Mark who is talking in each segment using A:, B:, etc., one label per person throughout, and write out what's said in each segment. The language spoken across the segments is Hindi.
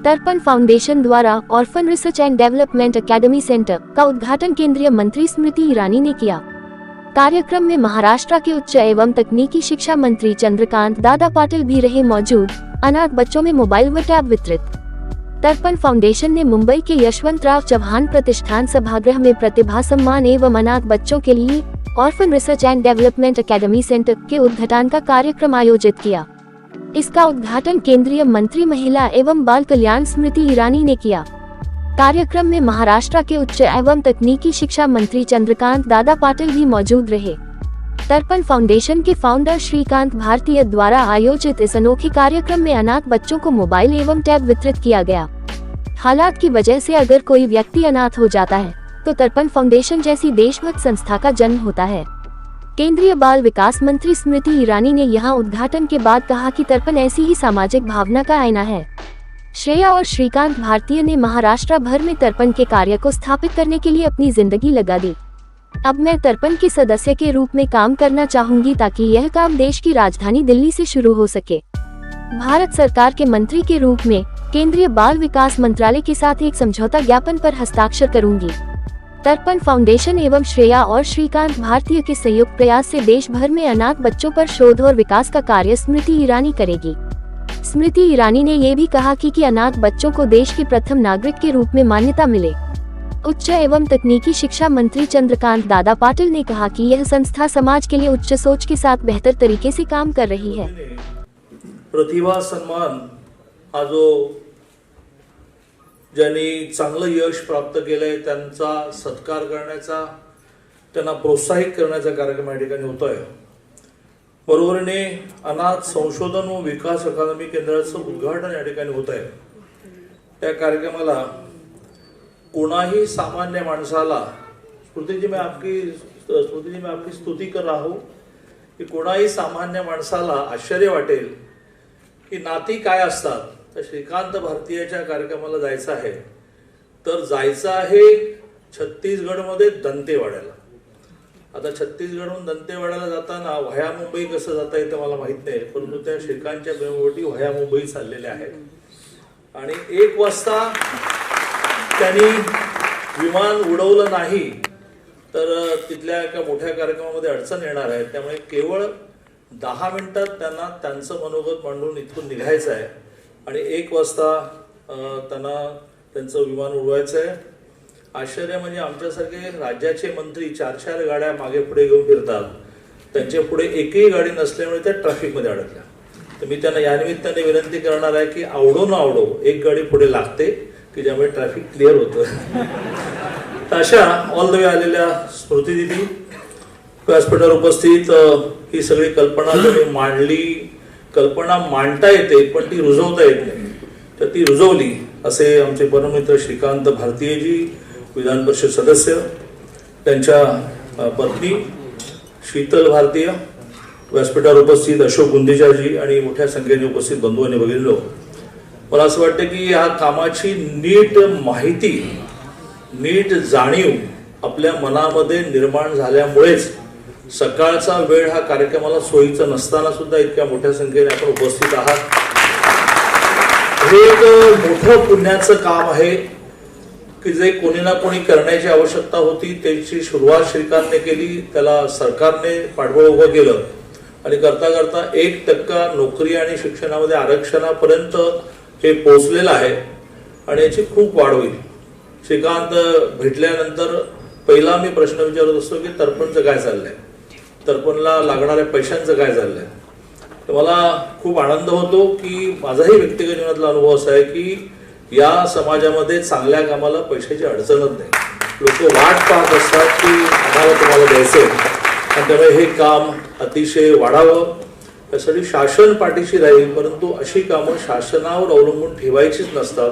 A: तर्पण फाउंडेशन द्वारा orphan research and development academy centre का उद्घाटन केंद्रीय मंत्री स्मृति ईरानी ने किया। कार्यक्रम में महाराष्ट्र के उच्च एवं तकनीकी शिक्षा मंत्री चंद्रकांत दादा पाटिल भी रहे मौजूद। अनाथ बच्चों में मोबाइल व टैब वितरित। तर्पण फाउंडेशन ने मुंबई के यशवंतराव चव्हाण प्रतिष्ठान सभागृह में प्रतिभा सम्मान एवं अनाथ बच्चों के लिए orphan research and development academy centre के उद्घाटन का कार्यक्रम आयोजित किया। इसका उद्घाटन केंद्रीय मंत्री महिला एवं बाल कल्याण स्मृति ईरानी ने किया। कार्यक्रम में महाराष्ट्र के उच्च एवं तकनीकी शिक्षा मंत्री चंद्रकांत दादा पाटिल भी मौजूद रहे। तर्पण फाउंडेशन के फाउंडर श्रीकांत भारतीय द्वारा आयोजित इस अनोखे कार्यक्रम में अनाथ बच्चों को मोबाइल एवं टैब वितरित किया गया। हालात की वजह से अगर कोई व्यक्ति अनाथ हो जाता है तो तर्पण फाउंडेशन जैसी देशभक्त संस्था का जन्म होता है। केंद्रीय बाल विकास मंत्री स्मृति ईरानी ने यहां उद्घाटन के बाद कहा कि तर्पण ऐसी ही सामाजिक भावना का आईना है। श्रेया और श्रीकांत भारतीय ने महाराष्ट्र भर में तर्पण के कार्य को स्थापित करने के लिए अपनी जिंदगी लगा दी। अब मैं तर्पण के सदस्य के रूप में काम करना चाहूंगी ताकि यह काम देश की राजधानी दिल्ली से शुरू हो सके। भारत सरकार के मंत्री के रूप में केंद्रीय बाल विकास मंत्रालय के साथ एक समझौता ज्ञापन पर हस्ताक्षर करूंगी। तर्पण फाउंडेशन एवं श्रेया और श्रीकांत भारतीय के संयुक्त प्रयास से देश भर में अनाथ बच्चों पर शोध और विकास का कार्य स्मृति ईरानी करेगी। स्मृति ईरानी ने ये भी कहा कि अनाथ बच्चों को देश के प्रथम नागरिक के रूप में मान्यता मिले। उच्च एवं तकनीकी शिक्षा मंत्री चंद्रकांत दादा पाटिल ने कहा कि यह संस्था समाज के लिए उच्च सोच के साथ बेहतर तरीके से काम कर रही है।
B: प्रतिभा सन्मान हा जो ज्यांनी चांगलं यश प्राप्त केलंय त्यांचा सत्कार करण्याचा, त्यांना प्रोत्साहित करण्याचा कार्यक्रम या ठिकाणी होतोय। बरोबरीने अनाथ संशोधन व विकास अकादमी केंद्राचं उद्घाटन या ठिकाणी होत आहे। त्या कार्यक्रमाला कोणाही सामान्य माणसाला स्मृति जी मैं आपकी स्तुति कर रहा हूं की कोणाही सामान्य माणसाला आश्चर्य वाटेल की नाती काय असतात। तर श्रीकांत भारतीयच्या कार्यक्रमाला जायचं आहे तर जायचं आहे छत्तीसगडमध्ये दंतेवाड्याला। आता छत्तीसगडहून दंतेवाड्याला जाताना व्हाया मुंबई कसं जाता येतं मला माहित नाही, परंतु त्या श्रीकांतच्या प्रेमवटी व्हाया मुंबई चाललेल्या आहेत आणि 1 वाजता त्यांनी विमान उडवलं नाही तर तिथल्या एका मोठ्या कार्यक्रमामध्ये अडचण येणार आहे। त्यामुळे केवळ 10 मिनिटात त्यांना त्यांचं मनोगत मांडून इथून निघायचं आहे आणि 1 वाजता त्यांना त्यांचं विमान उडवायचं आहे। आश्चर्य म्हणजे आमच्यासारखे राज्याचे मंत्री 4-4 गाड्या मागे पुढे घेऊन फिरतात, त्यांच्या पुढे एकही गाडी नसल्यामुळे त्या ट्रॅफिकमध्ये अडकल्या। तर मी त्यांना या निमित्ताने विनंती करणार आहे की आवडो न आवडो एक गाडी पुढे लागते की ज्यामुळे ट्रॅफिक क्लिअर होतं। अशा ऑल द वे आलेल्या स्मृती दिदी व्यासपीठावर उपस्थित ही सगळी कल्पना तुम्ही मांडली। कल्पना मांडता येते पण ती रुजवता येत नाही, तर ती रुजवली असे आमचे परममित्र श्रीकांत भारतीयजी, विधान परिषद सदस्य, त्यांच्या पत्नी शीतल भारतीय, व्यासपीठावर उपस्थित अशोक गुंदेजाजी आणि मोठ्या संख्येने उपस्थित बंधू आणि भगिनींनो, मला असं वाटतं की या कामाची नीट माहिती, नीट जाणीव आपल्या मनामध्ये निर्माण झाल्यामुळेच सकाळचा वेळ हा कार्यक्रमाला सोयीचा नसताना सुद्धा इतक्या मोठ्या संख्येने आपण उपस्थित आहात। हे एक मोठं पुण्याचं काम आहे की जे कोणी ना कोणी करण्याची आवश्यकता होती, त्याची सुरुवात श्रीकांतने केली, त्याला सरकारने पाठबळ उभं केलं आणि करता करता 1% नोकरी आणि शिक्षणामध्ये आरक्षणापर्यंत हे पोहोचलेलं आहे आणि याची खूप वाढ होईल। श्रीकांत भेटल्यानंतर पहिला मी प्रश्न विचारत असतो की तर्पणचं काय चाललंय, तर्पणला लागणाऱ्या पैशांचं काय चाललंय। तर मला खूप आनंद होतो की माझाही व्यक्तिगत जीवनातला अनुभव असा आहे की या समाजामध्ये चांगल्या कामाला पैशाची अडचणच नाही। लोक वाट पाहत असतात की आम्हाला तुम्हाला द्यायचंय आणि त्यामुळे हे काम अतिशय वाढावं यासाठी शासन पाठीशी राहील, परंतु अशी कामं शासनावर अवलंबून ठेवायचीच नसतात।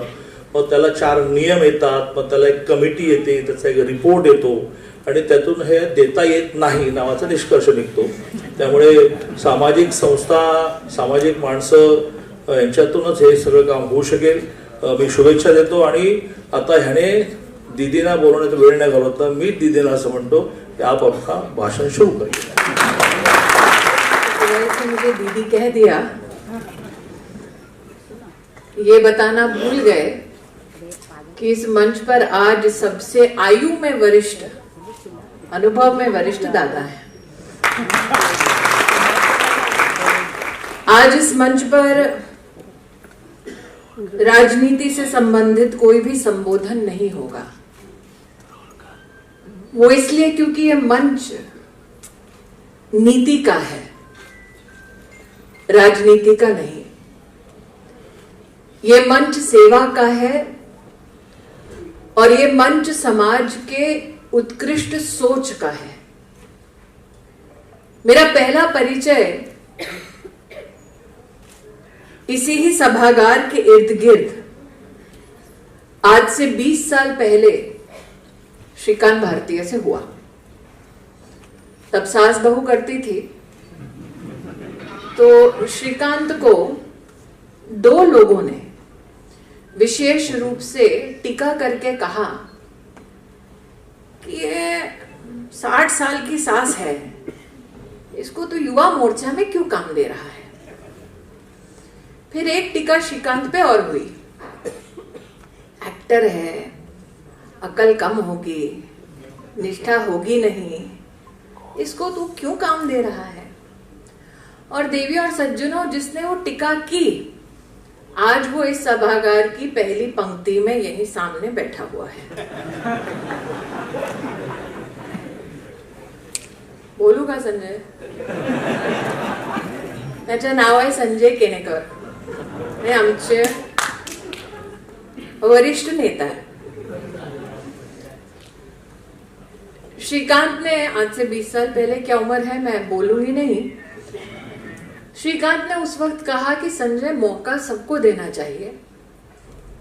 B: मग त्याला 4 नियम येतात, मग त्याला एक कमिटी येते, त्याचा एक रिपोर्ट येतो आणि त्यातून हे देता येत नाही नावाचा निष्कर्ष निघतो। त्यामुळे सामाजिक संस्था, सामाजिक माणसं यांच्यातूनच हे सगळं काम होऊ शकेल। मी शुभेच्छा देतो आणि आता ह्याने दीदीना बोलवण्याचा वेळ नाही घालवता, मी दीदीला असं म्हणतो की आप आपका भाषण शुरू करिए।
C: मुझे दीदी कह दिया ये बताना भूल गए कि इस मंच पर आज सबसे आयु में वरिष्ठ, अनुभव में वरिष्ठ दादा है। आज इस मंच पर राजनीति से संबंधित कोई भी संबोधन नहीं होगा। वो इसलिए क्योंकि ये मंच नीति का है, राजनीति का नहीं। ये मंच सेवा का है और ये मंच समाज के उत्कृष्ट सोच का है। मेरा पहला परिचय इसी ही सभागार के इर्द गिर्द आज से 20 साल पहले श्रीकांत भारतीय से हुआ। तब सास बहू करती थी, तो श्रीकांत को दो लोगों ने विशेष रूप से टीका करके कहा कि ये 60 साल की सास है, इसको तो युवा मोर्चा में क्यों काम दे रहा है। फिर एक टीका श्रीकांत पे और हुई, एक्टर है, अकल कम होगी, निष्ठा होगी नहीं, इसको तू क्यों काम दे रहा है। और देवी और सज्जनों, जिसने वो टीका की, आज वो इस सभागार की पहली पंक्ति में यही सामने बैठा हुआ है। बोलू का संजय? त्याचं नाव आहे संजय केनेकर हे आमचे वरिष्ठ नेता है। श्रीकांत ने आज से 20 साल पहले, क्या उम्र है मैं बोलूंगी नहीं, श्रीकांत ने उस वक्त कहा कि संजय, मौका सबको देना चाहिए,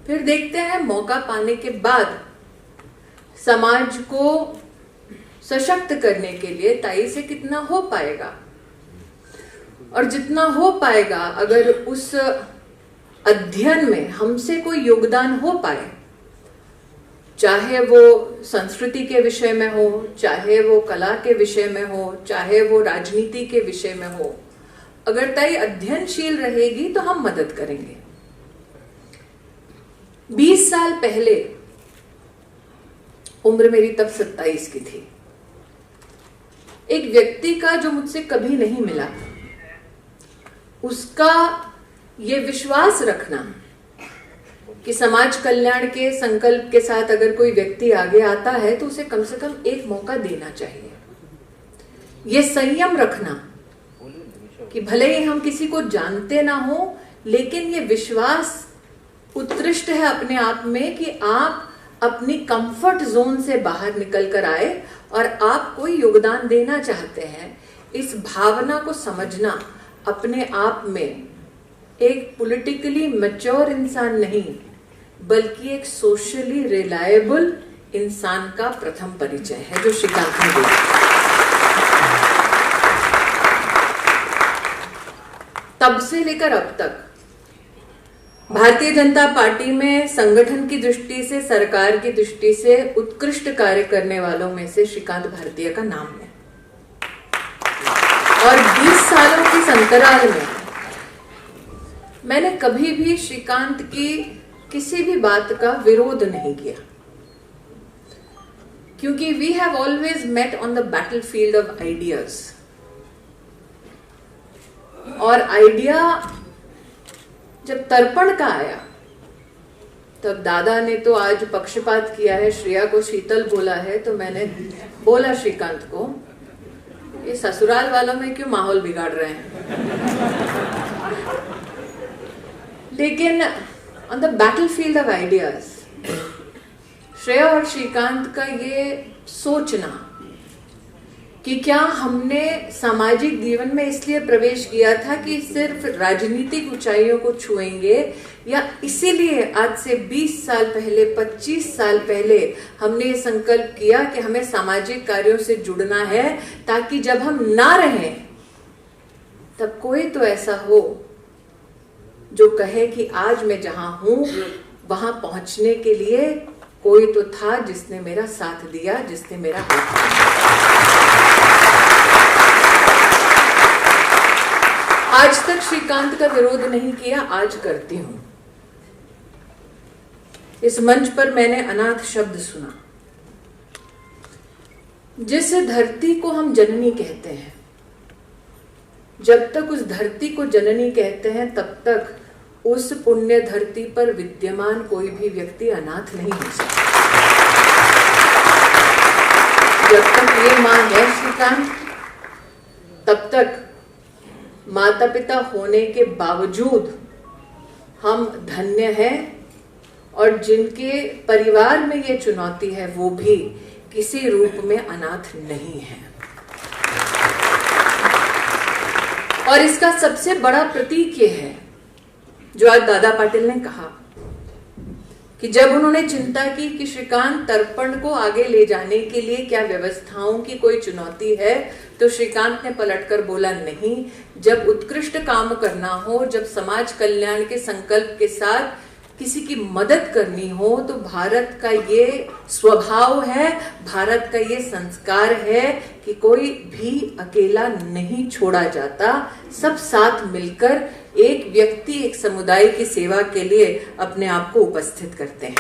C: फिर देखते हैं मौका पाने के बाद समाज को सशक्त करने के लिए ताई से कितना हो पाएगा, और जितना हो पाएगा अगर उस अध्ययन में हमसे कोई योगदान हो पाए, चाहे वो संस्कृति के विषय में हो, चाहे वो कला के विषय में हो, चाहे वो राजनीति के विषय में हो, अगर ताई अध्ययनशील रहेगी तो हम मदद करेंगे। 20 साल पहले उम्र मेरी तब 27 की थी। एक व्यक्ति का जो मुझसे कभी नहीं मिला, उसका ये विश्वास रखना कि समाज कल्याण के संकल्प के साथ अगर कोई व्यक्ति आगे आता है तो उसे कम से कम एक मौका देना चाहिए। ये संयम रखना कि भले ही हम किसी को जानते ना हो, लेकिन ये विश्वास उत्कृष्ट है अपने आप में कि आप अपनी कंफर्ट जोन से बाहर निकल कर आए और आप कोई योगदान देना चाहते हैं। इस भावना को समझना अपने आप में एक पॉलिटिकली मैच्योर इंसान नहीं, बल्कि एक सोशली रिलायबल इंसान का प्रथम परिचय है जो श्रीकांत ने दिया। तब से लेकर अब तक भारतीय जनता पार्टी में संगठन की दृष्टि से, सरकार की दृष्टि से उत्कृष्ट कार्य करने वालों में से श्रीकांत भारतीय का नाम है। और 20 सालों की अंतराल में मैंने कभी भी श्रीकांत की किसी भी बात का विरोध नहीं किया, क्योंकि we have always met on the battlefield of ideas. और आइडिया जब तर्पण का आया, तब दादा ने तो आज पक्षपात किया है, श्रेया को शीतल बोला है, तो मैंने बोला श्रीकांत को, ये ससुराल वालों में क्यों माहौल बिगाड़ रहे हैं। लेकिन on the battlefield of ideas, Shreya और श्रीकांत का ये सोचना कि क्या हमने सामाजिक जीवन में इसलिए प्रवेश किया था कि सिर्फ राजनीतिक ऊंचाइयों को छुएंगे, या इसीलिए आज से 20 साल पहले, 25 साल पहले हमने ये संकल्प किया कि हमें सामाजिक कार्यों से जुड़ना है, ताकि जब हम ना रहें तब कोई तो ऐसा हो जो कहे कि आज मैं जहां हूं वहां पहुंचने के लिए कोई तो था जिसने मेरा साथ दिया, जिसने मेरा हाथ दिया। आज तक श्रीकांत का विरोध नहीं किया, आज करती हूं। इस मंच पर मैंने अनाथ शब्द सुना। जिस धरती को हम जननी कहते हैं, जब तक उस धरती को जननी कहते हैं तब तक उस पुण्य धरती पर विद्यमान कोई भी व्यक्ति अनाथ नहीं हो सकता। जब तक ये मां है श्रीकांत, तब तक माता पिता होने के बावजूद हम धन्य हैं, और जिनके परिवार में ये चुनौती है वो भी किसी रूप में अनाथ नहीं है। और इसका सबसे बड़ा प्रतीक ये है जो आज दादा पाटिल ने कहा कि जब उन्होंने चिंता की कि श्रीकांत तर्पण को आगे ले जाने के लिए क्या व्यवस्थाओं की कोई चुनौती है, तो श्रीकांत ने पलटकर बोला नहीं। जब उत्कृष्ट काम करना हो, जब समाज कल्याण के संकल्प के साथ किसी की मदद करनी हो, तो भारत का ये स्वभाव है, भारत का ये संस्कार है कि कोई भी अकेला नहीं छोड़ा जाता। सब साथ मिलकर एक व्यक्ति, एक समुदाय की सेवा के लिए अपने आप को उपस्थित करते हैं।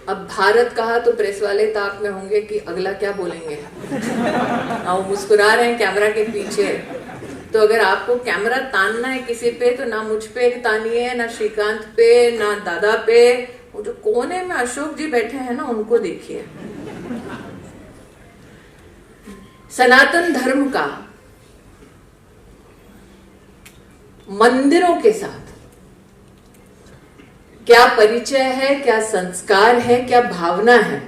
C: अब भारत कहा तो प्रेस वाले ताक में होंगे कि अगला क्या बोलेंगे। वो मुस्कुरा रहे हैं कैमरा के पीछे। तो अगर आपको कैमरा तानना है किसी पे, तो ना मुझ पे तानिए, ना श्रीकांत पे, ना दादा पे। वो जो कोने में अशोक जी बैठे हैं ना, उनको देखिए। सनातन धर्म का मंदिरों के साथ क्या परिचय है, क्या संस्कार है, क्या भावना है।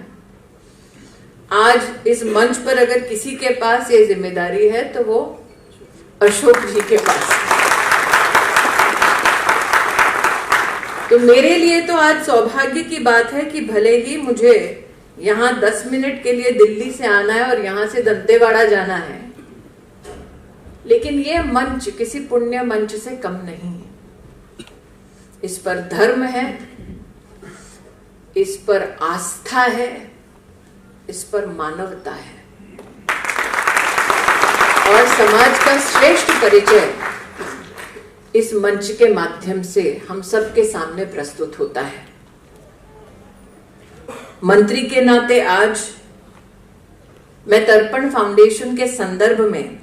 C: आज इस मंच पर अगर किसी के पास ये जिम्मेदारी है तो वो अशोक जी के पास। तो मेरे लिए तो आज सौभाग्य की बात है कि भले ही मुझे यहाँ 10 मिनट के लिए दिल्ली से आना है और यहाँ से दंतेवाड़ा जाना है, लेकिन ये मंच किसी पुण्य मंच से कम नहीं है। इस पर धर्म है, इस पर आस्था है, इस पर मानवता है, और समाज का श्रेष्ठ परिचय इस मंच के माध्यम से हम सबके सामने प्रस्तुत होता है। मंत्री के नाते आज मैं तर्पण फाउंडेशन के संदर्भ में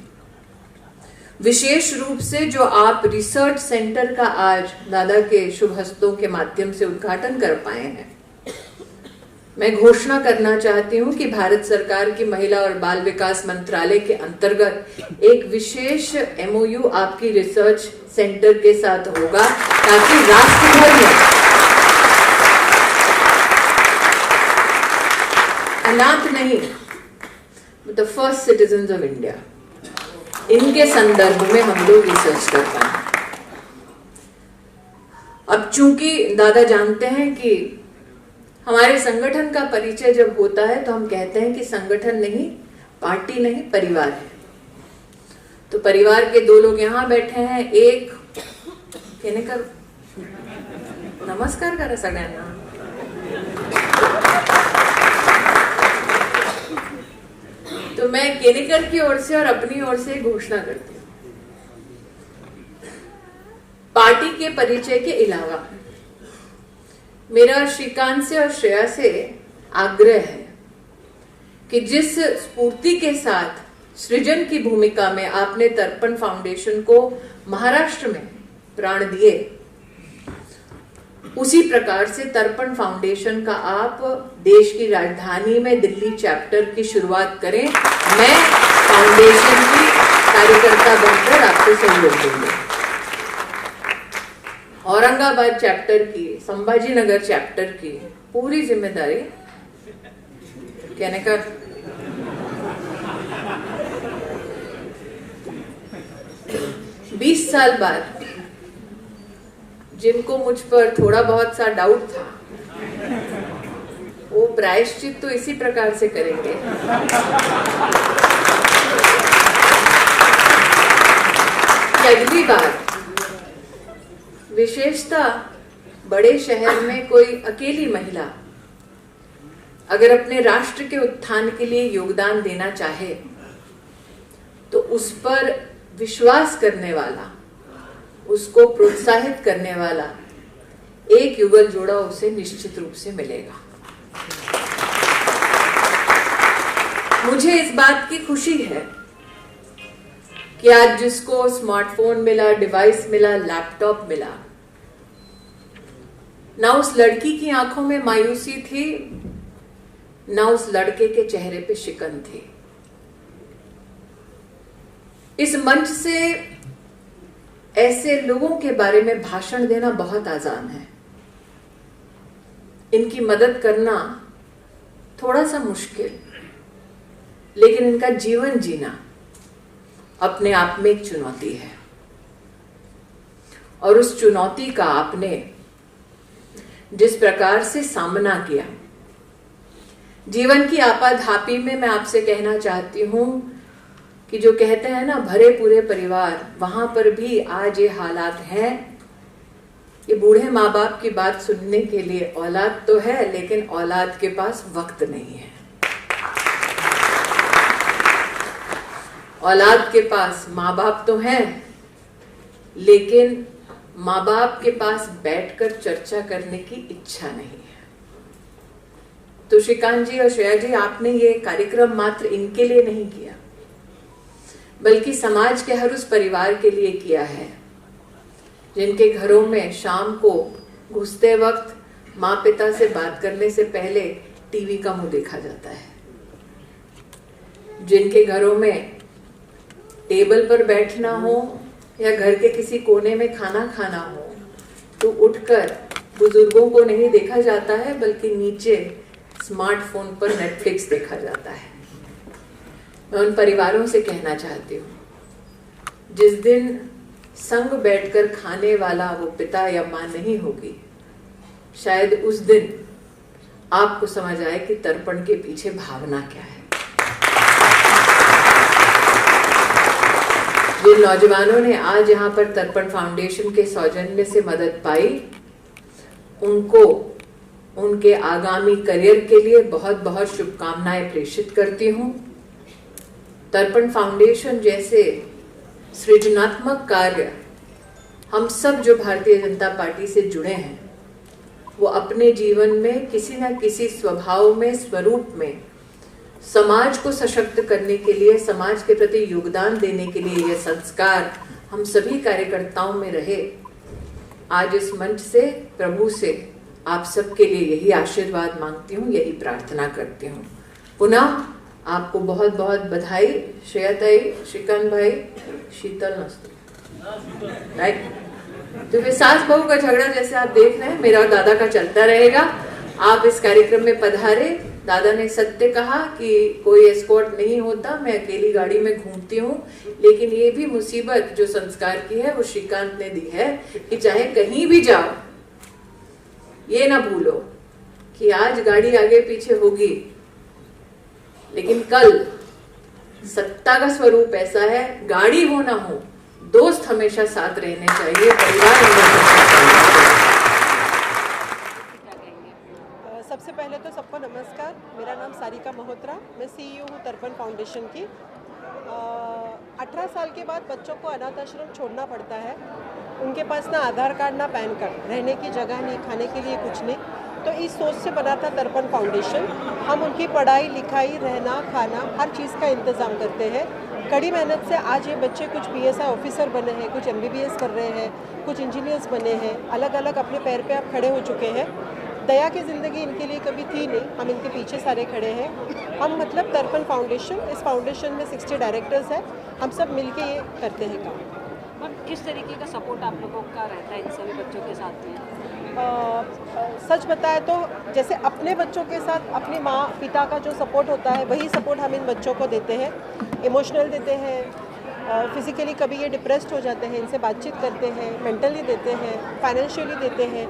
C: विशेष रूप से जो आप रिसर्च सेंटर का आज दादा के शुभ हस्तों के माध्यम से उद्घाटन कर पाए हैं, मैं घोषणा करना चाहती हूं कि भारत सरकार की महिला और बाल विकास मंत्रालय के अंतर्गत एक विशेष MOU आपकी रिसर्च सेंटर के साथ होगा, ताकि राष्ट्र भर में अनाथ नहीं, the first citizens of India, इनके संदर्भ में हम लोग रिसर्च कर पाए। अब चूंकि दादा जानते हैं कि हमारे संगठन का परिचय जब होता है तो हम कहते हैं कि संगठन नहीं, पार्टी नहीं, परिवार है। तो परिवार के 2 लोग यहाँ बैठे हैं। एक कहने का नमस्कार करा सगळ्यांना। तो मैं केनेकर की ओर से और अपनी ओर से घोषणा करती हूँ, पार्टी के परिचय के अलावा मेरा श्रीकांत से और श्रेया से आग्रह है कि जिस स्फूर्ति के साथ सृजन की भूमिका में आपने तर्पण फाउंडेशन को महाराष्ट्र में प्राण दिए, उसी प्रकार से तर्पण फाउंडेशन का आप देश की राजधानी में दिल्ली चैप्टर की शुरुआत करें। मैं फाउंडेशन की कार्यकर्ता बनकर आपको सहयोग दूंगी। औरंगाबाद चैप्टर की, संभाजीनगर चैप्टर की पूरी जिम्मेदारी कहने का 20 साल बाद जिनको मुझ पर थोड़ा बहुत सा डाउट था, वो प्रायश्चित तो इसी प्रकार से करेंगे। अगली बार विशेषता बड़े शहर में कोई अकेली महिला अगर अपने राष्ट्र के उत्थान के लिए योगदान देना चाहे, तो उस पर विश्वास करने वाला, उसको प्रोत्साहित करने वाला एक युगल जोड़ा उसे निश्चित रूप से मिलेगा। मुझे इस बात की खुशी है कि आज जिसको स्मार्टफोन मिला, डिवाइस मिला, लैपटॉप मिला, ना उस लड़की की आंखों में मायूसी थी, ना उस लड़के के चेहरे पे शिकन थी। इस मंच से ऐसे लोगों के बारे में भाषण देना बहुत आसान है, इनकी मदद करना थोड़ा सा मुश्किल, लेकिन इनका जीवन जीना अपने आप में एक चुनौती है। और उस चुनौती का आपने जिस प्रकार से सामना किया, जीवन की आपाधापी में, मैं आपसे कहना चाहती हूं कि जो कहते हैं ना भरे पूरे परिवार, वहां पर भी आज ये हालात हैं कि बूढ़े माँ बाप की बात सुनने के लिए औलाद तो है, लेकिन औलाद के पास वक्त नहीं है। औलाद के पास माँ बाप तो हैं, लेकिन माँ बाप के पास बैठकर चर्चा करने की इच्छा नहीं है। तो श्रीकांत जी और श्रेया जी, आपने ये कार्यक्रम मात्र इनके लिए नहीं किया, बल्कि समाज के हर उस परिवार के लिए किया है जिनके घरों में शाम को घुसते वक्त माँ पिता से बात करने से पहले टीवी का मुंह देखा जाता है, जिनके घरों में टेबल पर बैठना हो या घर के किसी कोने में खाना खाना हो तो उठकर बुजुर्गों को नहीं देखा जाता है, बल्कि नीचे स्मार्टफोन पर नेटफ्लिक्स देखा जाता है। मैं उन परिवारों से कहना चाहती हूँ, जिस दिन संग बैठकर खाने वाला वो पिता या माँ नहीं होगी, शायद उस दिन आपको समझ आए कि तर्पण के पीछे भावना क्या है। जिन नौजवानों ने आज यहाँ पर तर्पण फाउंडेशन के सौजन्य से मदद पाई, उनको उनके आगामी करियर के लिए बहुत बहुत शुभकामनाएं प्रेषित करती हूँ। तर्पण फाउंडेशन जैसे सृजनात्मक कार्य हम सब जो भारतीय जनता पार्टी से जुड़े हैं, वो अपने जीवन में किसी न किसी स्वभाव में, स्वरूप में समाज को सशक्त करने के लिए, समाज के प्रति योगदान देने के लिए यह संस्कार हम सभी कार्यकर्ताओं में रहे। आज इस मंच से, प्रभु से आप सबके लिए यही आशीर्वाद मांगती हूँ, यही प्रार्थना करती हूँ। पुनः आपको बहुत बहुत बधाई। श्रेया ताई, श्रीकांत भाई, शीतल नस्तु, राइट। तो फिर सास बहू का झगड़ा जैसे आप देख रहे हैं, मेरा और दादा का चलता रहेगा। आप इस कार्यक्रम में पधारे। दादा ने सत्य कहा कि कोई एस्कॉर्ट नहीं होता, मैं अकेली गाड़ी में घूमती हूँ, लेकिन ये भी मुसीबत जो संस्कार की है वो श्रीकांत ने दी है कि चाहे कहीं भी जाओ, ये ना भूलो कि आज गाड़ी आगे पीछे होगी, लेकिन कल सत्ता का स्वरूप ऐसा है, गाड़ी हो ना हो, दोस्त हमेशा साथ रहने चाहिए, परिवार।
D: सबसे पहले तो सबको नमस्कार। मेरा नाम सारिका मल्होत्रा, मैं सीईओ हूँ तर्पण फाउंडेशन की। 18 साल के बाद बच्चों को अनाथ आश्रम छोड़ना पड़ता है। उनके पास ना आधार कार्ड ना पैन कार्ड, रहने की जगह नहीं, खाने के लिए कुछ नहीं। तो इस सोच से बना था तर्पण फाउंडेशन। हम उनकी पढ़ाई लिखाई, रहना खाना, हर चीज़ का इंतज़ाम करते हैं। कड़ी मेहनत से आज ये बच्चे कुछ पीएसआई ऑफिसर बने हैं, कुछ एमबीबीएस कर रहे हैं, कुछ इंजीनियर्स बने हैं, अलग अलग अपने पैर पे आप खड़े हो चुके हैं। दया की ज़िंदगी इनके लिए कभी थी नहीं, हम इनके पीछे सारे खड़े हैं। हम मतलब तर्पण फाउंडेशन, इस फाउंडेशन में 60 डायरेक्टर्स हैं, हम सब मिलके ये करते हैं काम।
E: मैम, किस तरीके का सपोर्ट आप लोगों का रहता है इन सभी बच्चों के साथ में?
D: सच बताए तो जैसे अपने बच्चों के साथ अपनी माँ पिता का जो सपोर्ट होता है, वही सपोर्ट हम इन बच्चों को देते हैं। इमोशनल देते हैं, फिज़िकली कभी ये डिप्रेस्ड हो जाते हैं, इनसे बातचीत करते हैं, मेंटली देते हैं, फाइनेंशियली देते हैं।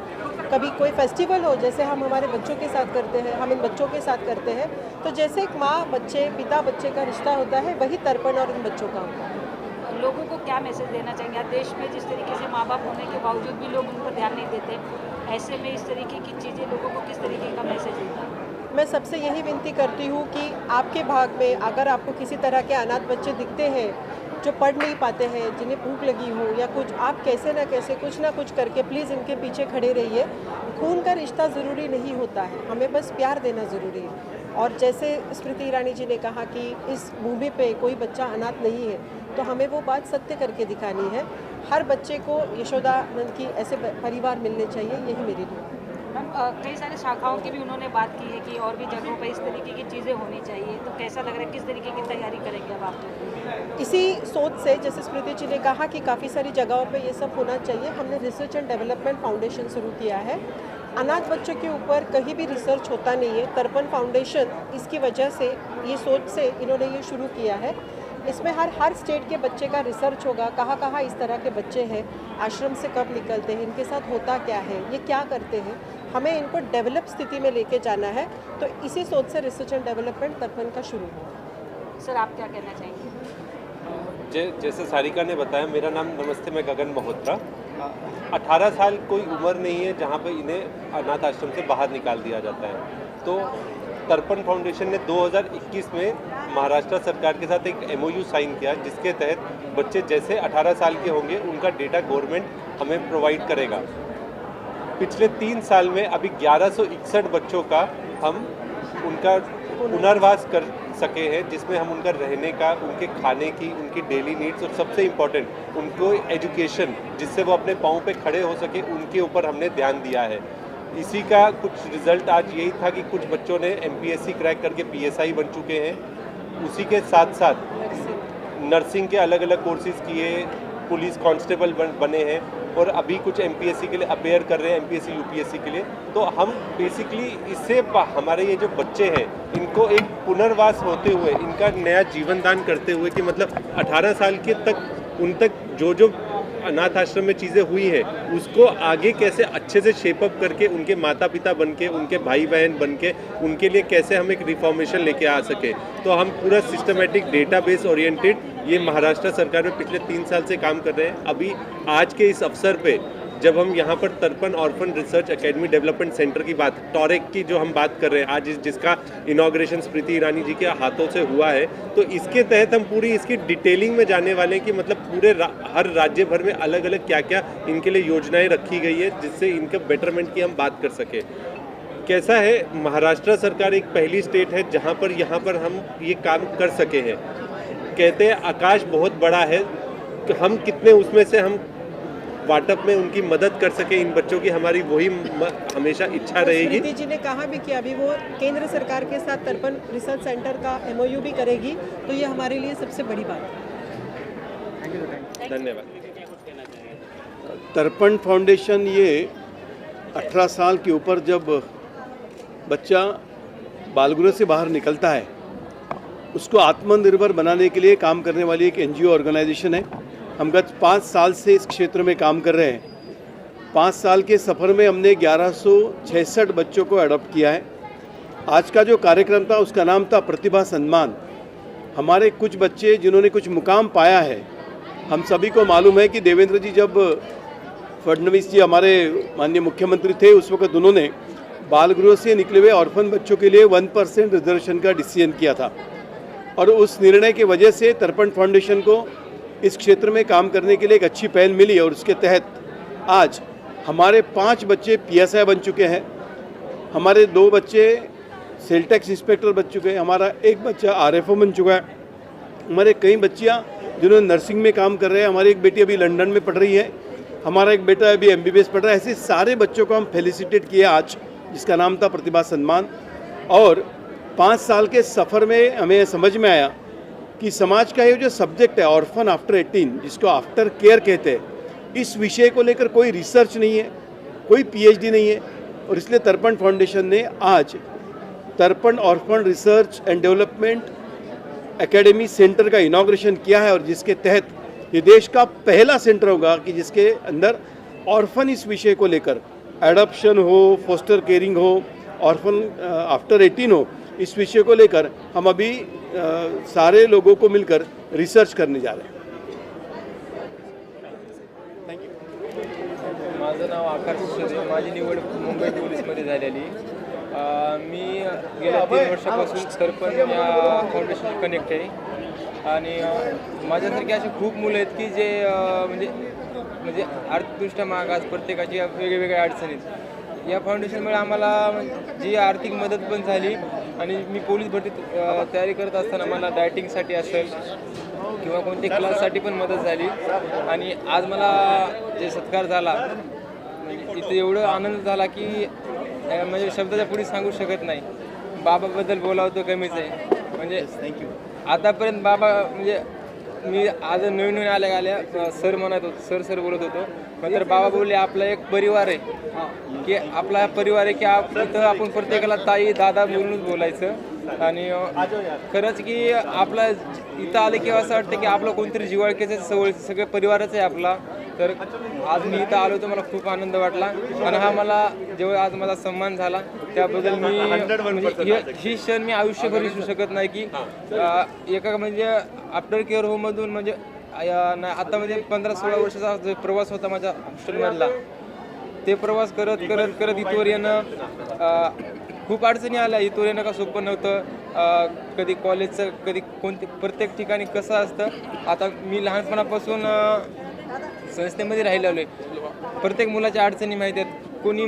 D: कभी कोई फेस्टिवल हो, जैसे हम हमारे बच्चों के साथ करते हैं, हम इन बच्चों के साथ करते हैं। तो जैसे एक माँ बच्चे, पिता बच्चे का रिश्ता होता है, वही तर्पण और इन बच्चों का होता है।
E: लोगों को क्या मैसेज देना चाहेंगे? आज देश में जिस तरीके से माँ बाप होने के बावजूद भी लोग उन पर ध्यान नहीं देते, ऐसे में इस तरीके की चीज़ें लोगों को किस तरीके का मैसेज देता है?
D: मैं सबसे यही विनती करती हूँ कि आपके भाग में अगर आपको किसी तरह के अनाथ बच्चे दिखते हैं जो पढ़ नहीं पाते हैं, जिन्हें भूख लगी हो या कुछ, आप कैसे ना कैसे कुछ ना कुछ करके प्लीज़ इनके पीछे खड़े रहिए। खून का रिश्ता ज़रूरी नहीं होता है, हमें बस प्यार देना ज़रूरी है। और जैसे स्मृति ईरानी जी ने कहा कि इस भूमि पे कोई बच्चा अनाथ नहीं है, तो हमें वो बात सत्य करके दिखानी है। हर बच्चे को यशोदानंद की ऐसे परिवार मिलने चाहिए, यही मेरी दुआ है।
E: मैम कई सारी शाखाओं की भी उन्होंने बात की है कि और भी जगहों पर इस तरीके की चीज़ें होनी चाहिए, तो कैसा लग रहा है, किस तरीके की तैयारी करेंगे अब आप लोग?
D: इसी सोच से, जैसे स्मृति जी ने कहा कि काफ़ी सारी जगहों पे ये सब होना चाहिए, हमने रिसर्च एंड डेवलपमेंट फाउंडेशन शुरू किया है। अनाथ बच्चों के ऊपर कहीं भी रिसर्च होता नहीं है। तर्पण फाउंडेशन इसकी वजह से, ये सोच से इन्होंने ये शुरू किया है। इसमें हर स्टेट के बच्चे का रिसर्च होगा, कहाँ कहाँ इस तरह के बच्चे हैं, आश्रम से कब निकलते हैं, इनके साथ होता क्या है, ये क्या करते हैं, हमें इनको डेवलप स्थिति में लेके जाना है। तो इसी सोच से रिसर्च एंड डेवलपमेंट तर्पण का शुरू हुआ।
E: सर आप क्या कहना चाहेंगे?
F: जैसे सारिका ने बताया, मेरा नाम, नमस्ते, मैं गगन मल्होत्रा। 18 साल कोई उम्र नहीं है जहाँ पे इन्हें अनाथ आश्रम से बाहर निकाल दिया जाता है। तो तर्पण फाउंडेशन ने 2021 में महाराष्ट्र सरकार के साथ एक MOU साइन किया, जिसके तहत बच्चे जैसे 18 साल के होंगे उनका डेटा गवर्नमेंट हमें प्रोवाइड करेगा। पिछले 3 साल में अभी 1161 बच्चों का हम उनका पुनर्वास कर सके हैं, जिसमें हम उनका रहने का, उनके खाने की, उनकी डेली नीड्स और सबसे इम्पोर्टेंट उनको एजुकेशन, जिससे वो अपने पाँव पे खड़े हो सके, उनके ऊपर हमने ध्यान दिया है। इसी का कुछ रिजल्ट आज यही था कि कुछ बच्चों ने MPSC क्रैक करके PSI बन चुके हैं। उसी के साथ साथ नर्सिंग के अलग अलग कोर्सेज किए, पुलिस कांस्टेबल बने हैं और अभी कुछ MPSC के लिए अपेयर कर रहे हैं, MPSC UPSC के लिए। तो हम बेसिकली इससे हमारे ये जो बच्चे हैं इनको एक पुनर्वास होते हुए, इनका नया जीवन दान करते हुए, कि मतलब 18 साल के तक उन तक जो अनाथ आश्रम में चीज़ें हुई हैं उसको आगे कैसे अच्छे से शेपअप करके, उनके माता पिता बन के, उनके भाई बहन बन के, उनके लिए कैसे हम एक रिफॉर्मेशन लेके आ सके। तो हम पूरा सिस्टमेटिक डेटाबेस ओरिएंटेड ये महाराष्ट्र सरकार में पिछले 3 साल से काम कर रहे हैं। अभी आज के इस अवसर पे जब हम यहाँ पर तर्पण orphan research academy development centre की बात, टॉरेक की जो हम बात कर रहे हैं आज, जिसका इनॉग्रेशन स्मृति ईरानी जी के हाथों से हुआ है, तो इसके तहत हम पूरी इसकी डिटेलिंग में जाने वाले हैं कि मतलब पूरे हर राज्य भर में अलग अलग क्या क्या इनके लिए योजनाएं रखी गई है, जिससे इनके बेटरमेंट की हम बात कर सके। कैसा है, महाराष्ट्र सरकार एक पहली स्टेट है जहाँ पर हम ये काम कर सके हैं। कहते हैं आकाश बहुत बड़ा है, तो हम कितने उसमें से हम वाटअप में उनकी मदद कर सके इन बच्चों की, हमारी वही हमेशा इच्छा रहेगी।
D: स्मृति जी ने कहा भी कि अभी वो केंद्र सरकार के साथ तर्पण रिसर्च सेंटर का MOU भी करेगी, तो ये हमारे लिए सबसे बड़ी बात है।
F: धन्यवाद।
G: तर्पण फाउंडेशन ये 18 साल के ऊपर जब बच्चा बालगृह से बाहर निकलता है उसको आत्मनिर्भर बनाने के लिए काम करने वाली एक NGO ऑर्गेनाइजेशन है। हम गत 5 साल से इस क्षेत्र में काम कर रहे हैं। 5 साल के सफ़र में हमने 1166 बच्चों को अडॉप्ट किया है। आज का जो कार्यक्रम था उसका नाम था प्रतिभा सम्मान। हमारे कुछ बच्चे जिन्होंने कुछ मुकाम पाया है, हम सभी को मालूम है कि देवेंद्र जी जब फडणवीस जी हमारे माननीय मुख्यमंत्री थे, उस वक्त उन्होंने बालगृह से निकले हुए ऑर्फन बच्चों के लिए 1% रिजर्वेशन का डिसीजन किया था, और उस निर्णय की वजह से तर्पण फाउंडेशन को इस क्षेत्र में काम करने के लिए एक अच्छी पहल मिली, और उसके तहत आज हमारे 5 बच्चे PSI बन चुके हैं, हमारे 2 बच्चे सेल टैक्स इंस्पेक्टर बन चुके हैं, हमारा 1 बच्चा RFO बन चुका है, हमारे कई बच्चियाँ जिन्होंने नर्सिंग में काम कर रहे हैं, हमारी एक बेटी अभी लंदन में पढ़ रही है, हमारा एक बेटा अभी MBBS पढ़ रहा है। ऐसे सारे बच्चों को हम फेलिसिटेट किए आज, जिसका नाम था प्रतिभा सम्मान। और 5 साल के सफ़र में हमें समझ में आया कि समाज का ये जो सब्जेक्ट है ऑर्फन आफ्टर 18, जिसको आफ्टर केयर कहते हैं, इस विषय को लेकर कोई रिसर्च नहीं है, कोई PhD नहीं है, और इसलिए तर्पण फाउंडेशन ने आज तर्पण orphan research and development academy centre का इनॉग्रेशन किया है, और जिसके तहत ये देश का पहला सेंटर होगा कि जिसके अंदर ऑर्फन इस विषय को लेकर, एडॉप्शन हो, फोस्टर केयरिंग हो, ऑर्फन आफ्टर 18 हो, इस विषय को लेकर हम अभी सारे लोगों को मिलकर रिसर्च करने जा रहे हैं।
H: माझं नाव आकाश सुरे, माझी निवड मुंबई पोलीसमध्ये झालेली। मी गेल्या 3 वर्षापासून तर्पण या फाउंडेशन कनेक्ट आहे। आणि माझ्यासारखे असे खूप मुलं आहेत की जे म्हणजे आर्थिकदृष्ट्या मागास, प्रत्येकाची वेगवेगळ्या अडचणीत. या फाउंडेशनमुळे आम्हाला जी आर्थिक मदत पण झाली आणि मी पोलीस भरतीत तयारी करत असताना मला डायटिंगसाठी असेल किंवा कोणत्या क्लाससाठी पण मदत झाली. आणि आज मला जे सत्कार झाला म्हणजे इथं एवढं आनंद झाला की म्हणजे शब्दाच्या पुढे सांगू शकत नाही. बाबाबद्दल बोलावं तर कमीच आहे. म्हणजे आतापर्यंत बाबा म्हणजे मी आज नवीन नवीन आल्या सर म्हणत होतो, सर बोलत होतो, नंतर बाबा बोलले आपला एक परिवार आहे की आपला परिवार आहे की इथं आपण प्रत्येकाला ताई दादा बोलूनच बोलायचं. आणि खरंच की आपला इथं आले की असं वाटतं की आपलं कोणतरी जिव्हाळ्याचं सगळं परिवारच आहे आपला. तर आज मी इथं आलो तर मला खूप आनंद वाटला आणि हा मला जेव्हा आज माझा सन्मान झाला त्याबद्दल मी म्हणजे ही क्षण मी आयुष्यभर विसरू शकत नाही की एका म्हणजे आफ्टर केअर होममधून म्हणजे आता म्हणजे 15-16 वर्षाचा जो प्रवास होता माझ्या हॉस्टेलमधला, ते प्रवास करत करत करत इथवर येणं खूप अडचणी आल्या. इथवर येणं का सोपं नव्हतं. कधी कॉलेजचं कधी कोणते प्रत्येक ठिकाणी कसं असतं. आता मी लहानपणापासून संस्थेमध्ये राहिलेलो आहे. प्रत्येक मुलाच्या अडचणी माहीत आहेत. कोणी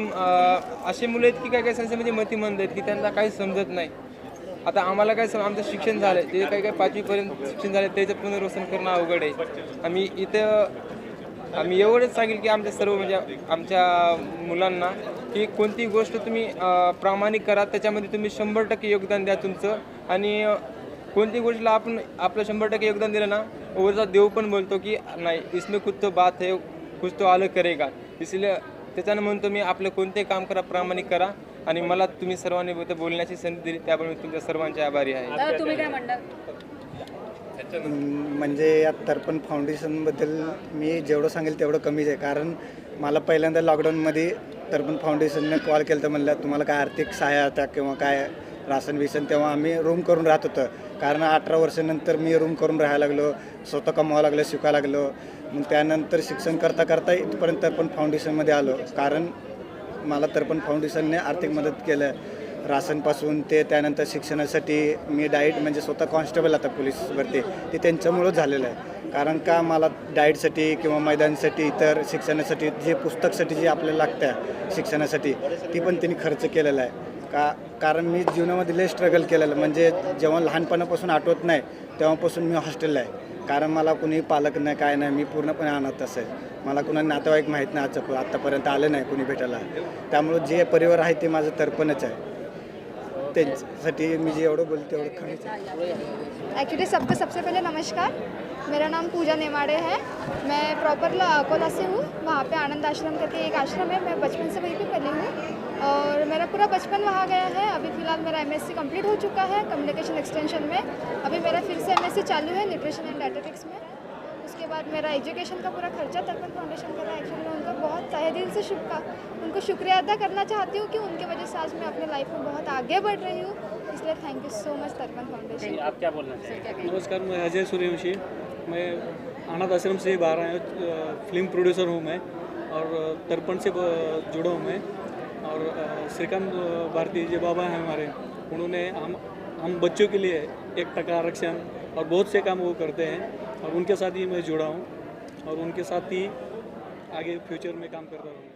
H: असे मुलं आहेत की काही संस्थेमध्ये मतिमंद आहेत की त्यांना काही समजत नाही. आता आम्हाला काय आमचं शिक्षण झालं आहे ते काही 5वीपर्यंत शिक्षण झालं आहे त्याचं पुनर्वसन करणं अवघड आहे. आम्ही एवढंच सांगेल की आमच्या सर्व म्हणजे आमच्या मुलांना की कोणती गोष्ट तुम्ही प्रामाणिक करा, त्याच्यामध्ये तुम्ही 100% योगदान द्या तुमचं. आणि कोणती गोष्टीला आपण आपलं 100% योगदान दिलं ना, वरचा देव पण बोलतो की नाही इसमें कुछ तो बात है, कुछ तो अलग करेगा. इसलिए त्याच्यानं म्हणतो मी आपलं कोणते काम करा, प्रामाणिक करा. आणि मला तुम्ही सर्वांनी बोलण्याची संधी दिली त्यामुळे मी तुमच्या सर्वांचे आभारी आहे.
E: तुम्ही काय म्हणता?
I: म्हणजे या तर्पण फाउंडेशनबद्दल मी जेवढं सांगेल तेवढं कमीच आहे. कारण मला पहिल्यांदा लॉकडाऊनमध्ये तर्पण फाउंडेशनने कॉल केला तर म्हणलं तुम्हाला काय आर्थिक सहायता किंवा काय राशन बिसन, तेव्हा आम्ही रूम करून राहत होतं. कारण 18 वर्षानंतर मी रूम करून राहायला लागलो, स्वतः कमवावं लागलं, शिकायला लागलो. मग त्यानंतर शिक्षण करता करता इथपर्यंत तर्पण फाउंडेशनमध्ये आलो. कारण मला तर्पण फाउंडेशनने आर्थिक मदत केलं, राशनपासून ते त्यानंतर शिक्षणासाठी मी डाएट म्हणजे स्वतः कॉन्स्टेबल आता पोलीसवरती ते त्यांच्यामुळंच झालेलं आहे. कारण का मला डाएटसाठी किंवा मैदानासाठी इतर शिक्षणासाठी जे पुस्तकसाठी जे आपल्याला लागतं शिक्षणासाठी ती पण त्यांनी खर्च केलेला आहे. कारण मी जीवनामध्ये लय स्ट्रगल केलेलं, म्हणजे जेव्हा लहानपणापासून आठवत नाही तेव्हापासून मी हॉस्टेलला आहे. कारण मला कुणी पालक नाही काय नाही, मी पूर्णपणे अनाथ आहे. मला कुणा नातेवाईक माहीत नाही, आत्तापर्यंत आलं नाही कुणी भेटायला. त्यामुळं जे परिवार आहे ते माझं तर्पणच आहे. त्यांच्यासाठी मी जे एवढं बोलते तेवढं कमीच आहे.
J: एक्चुअली सबको सबसे पहले नमस्कार. मेरा नाम पूजा नेमाड़े है. मैं प्रॉपर अकोला से हूँ. वहाँ पे आनंद आश्रम करके एक आश्रम है. मैं बचपन से वहीं पे पली हूँ और मेरा पूरा बचपन वहाँ गया है. अभी फ़िलहाल मेरा MSc कंप्लीट हो चुका है कम्युनिकेशन एक्सटेंशन में. अभी मेरा फिर से MSc चालू है न्यूट्रिशन एंड डायटेटिक्स में. उसके बाद मेरा एजुकेशन का पूरा खर्चा तर्पण फाउंडेशन कर रहा है. एक्चुअली मैं उनका बहुत तहे दिल से उनको शुक्रिया अदा करना चाहती हूँ कि उनकी वजह से आज मैं अपने लाइफ में बहुत आगे बढ़ रही हूँ. इसलिए थैंक यू सो मच तर्पण फाउंडेशन.
K: आप क्या बोलना चाहिए? नमस्कार, मैं अजय सूर्यवंशी. मैं अनाथ आश्रम से बाहर आया हूँ. फिल्म प्रोड्यूसर हूँ मैं और तर्पण से जुड़ा हूँ मैं. और श्रीकांत भारती जो बाबा हैं हमारे, उन्होंने हम बच्चों के लिए 1% आरक्षण और बहुत से काम वो करते हैं और उनके साथ ही मैं जुड़ा हूँ और उनके साथ ही आगे फ्यूचर में काम करता रहूँगा.